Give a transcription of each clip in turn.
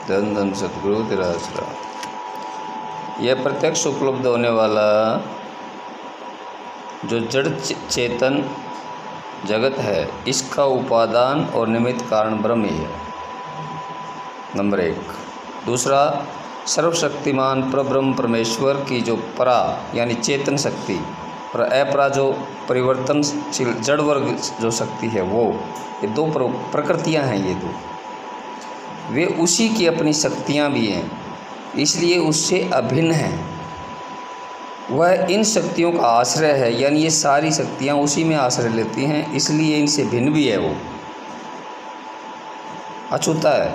धन धन सतगुरु तेरा आसरा। यह प्रत्यक्ष उपलब्ध होने वाला जो जड़ चेतन जगत है, इसका उपादान और निमित्त कारण ब्रह्म ही है, नंबर 1। दूसरा, सर्वशक्तिमान परब्रह्म परमेश्वर की जो परा यानी चेतन शक्ति और अपरा जो परिवर्तनशील जड़ वर्ग जो शक्ति है, वो ये दो प्रकृतियां हैं। ये दो वे उसी की अपनी शक्तियां भी हैं, इसलिए उससे अभिन्न हैं। वह इन शक्तियों का आश्रय है, यानी ये सारी शक्तियां उसी में आश्रय लेती हैं, इसलिए इनसे भिन्न भी है। वो अछूता है।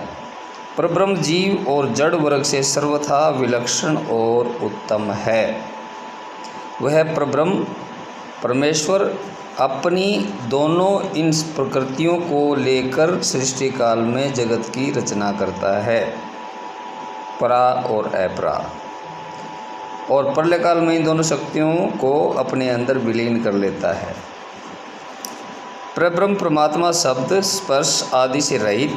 परब्रह्म जीव और जड़ वर्ग से सर्वथा विलक्षण और उत्तम है। वह परब्रह्म परमेश्वर अपनी दोनों इन प्रकृतियों को लेकर सृष्टि काल में जगत की रचना करता है, परा और अपरा, और प्रलय काल में इन दोनों शक्तियों को अपने अंदर विलीन कर लेता है। परब्रह्म परमात्मा शब्द स्पर्श आदि से रहित,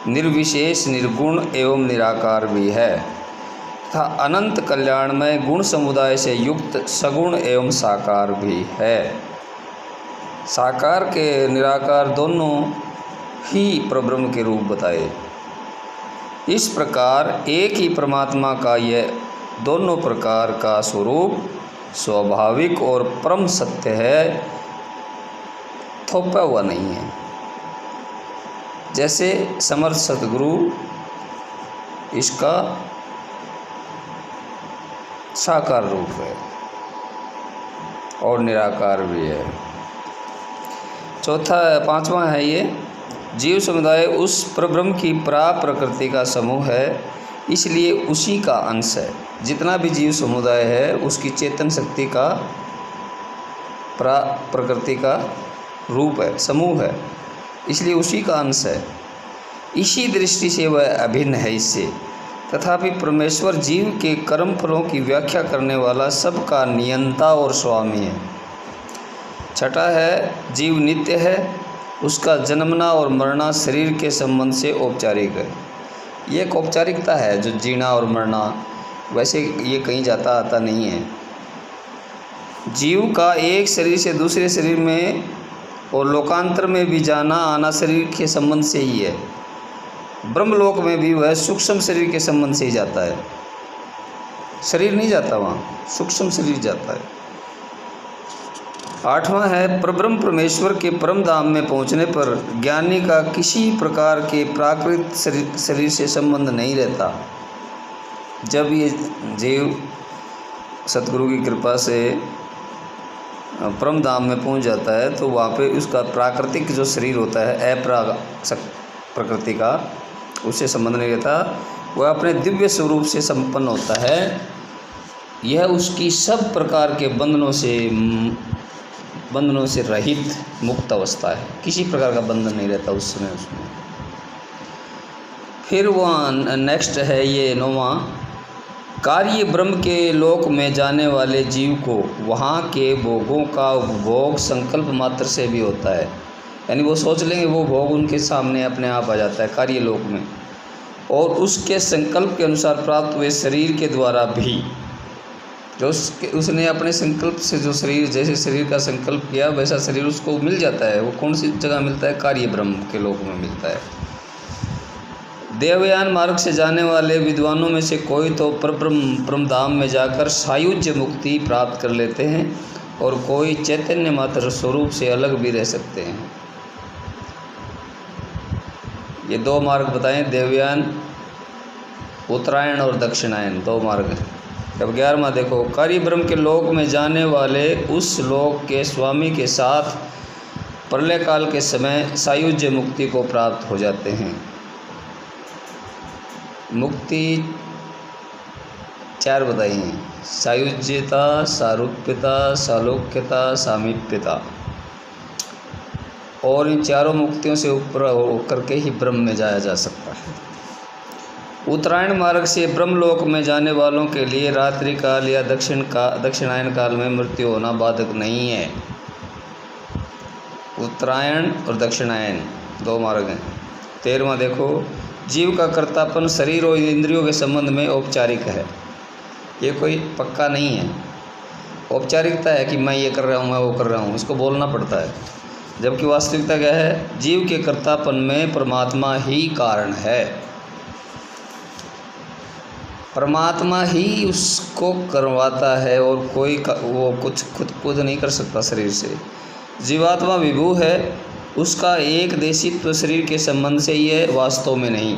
निर्विशेष, निर्गुण एवं निराकार भी है तथा अनंत कल्याणमय गुण समुदाय से युक्त सगुण एवं साकार भी है। साकार के निराकार दोनों ही परब्रह्म के रूप बताए। इस प्रकार एक ही परमात्मा का यह दोनों प्रकार का स्वरूप स्वाभाविक और परम सत्य है, थोपा हुआ नहीं है। जैसे समर्थ सतगुरु इसका साकार रूप है और निराकार भी है। पांचवा है ये, जीव समुदाय उस परब्रह्म की परा प्रकृति का समूह है, इसलिए उसी का अंश है। जितना भी जीव समुदाय है उसकी चेतन शक्ति का परा प्रकृति का रूप है, समूह है, इसलिए उसी का अंश है। इसी दृष्टि से वह अभिन्न है इससे। तथापि परमेश्वर जीव के कर्म फलों की व्याख्या करने वाला सबका नियंता और स्वामी है। छठा है, जीव नित्य है, उसका जन्मना और मरना शरीर के संबंध से औपचारिक है। ये एक औपचारिकता है, जो जीना और मरना, वैसे ये कहीं जाता आता नहीं है। जीव का एक शरीर से दूसरे शरीर में और लोकांतर में भी जाना आना शरीर के संबंध से ही है। ब्रह्मलोक में भी वह सूक्ष्म शरीर के संबंध से ही जाता है, शरीर नहीं जाता वहाँ, सूक्ष्म शरीर जाता है। आठवां है, परब्रह्म परमेश्वर के परम धाम में पहुँचने पर ज्ञानी का किसी प्रकार के प्राकृत शरीर से संबंध नहीं रहता। जब ये जीव सतगुरु की कृपा से परम धाम में पहुँच जाता है तो वहाँ पे उसका प्राकृतिक जो शरीर होता है अपरा प्रकृति का, उससे संबंध नहीं रहता। वह अपने दिव्य स्वरूप से संपन्न होता है। यह उसकी सब प्रकार के बंधनों से रहित मुक्त अवस्था है, किसी प्रकार का बंधन नहीं रहता उस समय उसमें। फिर वहाँ नेक्स्ट है ये 9वां, कार्य ब्रह्म के लोक में जाने वाले जीव को वहाँ के भोगों का उपभोग संकल्प मात्र से भी होता है। यानी वो सोच लेंगे वो भोग उनके सामने अपने आप आ जाता है कार्य लोक में, और उसके संकल्प के अनुसार प्राप्त हुए शरीर के द्वारा भी, जो उसने अपने संकल्प से जो शरीर, जैसे शरीर का संकल्प किया वैसा शरीर उसको मिल जाता है। वो कौन सी जगह मिलता है? कार्य ब्रह्म के लोक में मिलता है। देवयान मार्ग से जाने वाले विद्वानों में से कोई तो परब्रह्म धाम में जाकर सायुज्य मुक्ति प्राप्त कर लेते हैं, और कोई चैतन्य मात्र स्वरूप से अलग भी रह सकते हैं। ये 2 मार्ग बताएं, देवयान, उत्तरायण और दक्षिणायन, 2 मार्ग हैं। अब 11वां देखो, कार्य ब्रह्म के लोक में जाने वाले उस लोक के स्वामी के साथ प्रलय काल के समय सायुज्य मुक्ति को प्राप्त हो जाते हैं। मुक्ति 4 बताई हैं, सायुज्यता, सारूप्यता, सालोक्यता, सामीप्यता, और इन चारों मुक्तियों से ऊपर होकर के ही ब्रह्म में जाया जा सकता है। उत्तरायण मार्ग से ब्रह्मलोक में जाने वालों के लिए रात्रि काल या दक्षिणायन काल में मृत्यु होना बाधक नहीं है। उत्तरायण और दक्षिणायन 2 मार्ग हैं। 13वां देखो, जीव का कर्तापन शरीर और इंद्रियों के संबंध में औपचारिक है, ये कोई पक्का नहीं है। औपचारिकता है कि मैं ये कर रहा हूँ, मैं वो कर रहा हूँ, इसको बोलना पड़ता है। जबकि वास्तविकता क्या है, जीव के कर्तापन में परमात्मा ही कारण है, परमात्मा ही उसको करवाता है और कोई वो कुछ खुद नहीं कर सकता शरीर से। जीवात्मा विभू है, उसका एक देशित्व शरीर के संबंध से ही है, वास्तव में नहीं।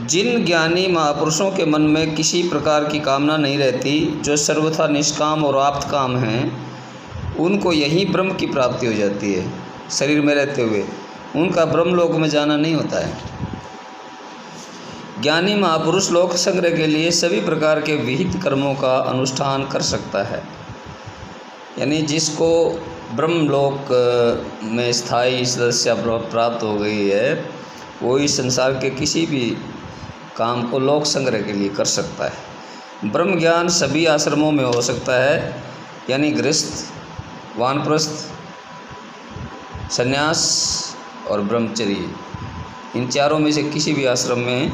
जिन ज्ञानी महापुरुषों के मन में किसी प्रकार की कामना नहीं रहती, जो सर्वथा निष्काम और आप्त काम हैं, उनको यही ब्रह्म की प्राप्ति हो जाती है। शरीर में रहते हुए उनका ब्रह्मलोक में जाना नहीं होता है। ज्ञानी महापुरुष लोक संग्रह के लिए सभी प्रकार के विहित कर्मों का अनुष्ठान कर सकता है। यानी जिसको ब्रह्मलोक में स्थायी सदस्यता प्राप्त हो गई है, वो इस संसार के किसी भी काम को लोक संग्रह के लिए कर सकता है। ब्रह्म ज्ञान सभी आश्रमों में हो सकता है, यानी गृहस्थ, वानप्रस्थ, संन्यास और ब्रह्मचर्य, इन चारों में से किसी भी आश्रम में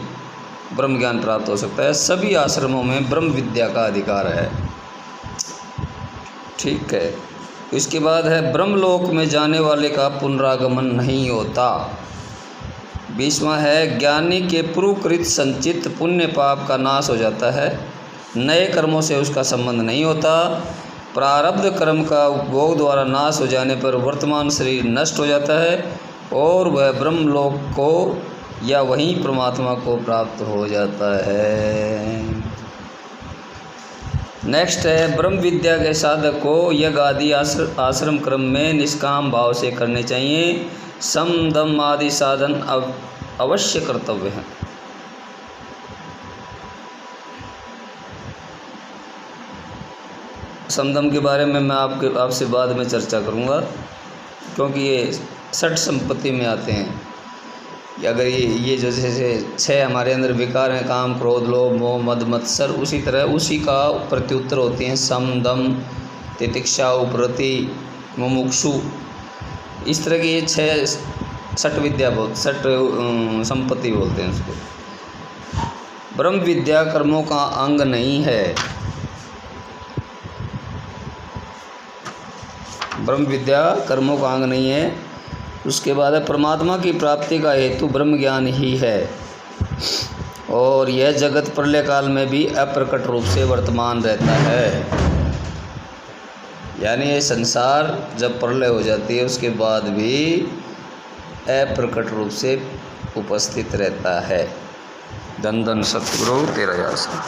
ब्रह्म ज्ञान प्राप्त हो सकता है। सभी आश्रमों में ब्रह्म विद्या का अधिकार है। ठीक है। इसके बाद है ब्रह्मलोक में जाने वाले का पुनरागमन नहीं होता। 20वां है ज्ञानी के पूर्वकृत संचित पुण्य पाप का नाश हो जाता है, नए कर्मों से उसका संबंध नहीं होता। प्रारब्ध कर्म का उपभोग द्वारा नाश हो जाने पर वर्तमान शरीर नष्ट हो जाता है और वह ब्रह्मलोक को या वहीं परमात्मा को प्राप्त हो जाता है। नेक्स्ट है ब्रह्म विद्या के साधक को यज्ञ आदि आश्रम क्रम में निष्काम भाव से करने चाहिए। सम दम आदि साधन अवश्य कर्तव्य हैं। समदम के बारे में मैं आपसे बाद में चर्चा करूंगा, क्योंकि ये षट संपत्ति में आते हैं। अगर ये जो जैसे 6 हमारे अंदर विकार हैं, काम, क्रोध, लोभ, मोह, मद, मत्सर, उसी तरह उसी का प्रत्युत्तर होती हैं सम, दम, तितिक्षा, उपरति, मुमुक्षु। इस तरह की ये 6 षट विद्या षट संपत्ति बोलते हैं उसको। ब्रह्म विद्या कर्मों का अंग नहीं है। ब्रह्म विद्या कर्मों का अंग नहीं है। उसके बाद है परमात्मा की प्राप्ति का हेतु ब्रह्म ज्ञान ही है और यह जगत प्रलय काल में भी अप्रकट रूप से वर्तमान रहता है। यानी ये संसार जब प्रलय हो जाती है उसके बाद भी अप्रकट रूप से उपस्थित रहता है। धन धन सतगुरु तेरा आसन।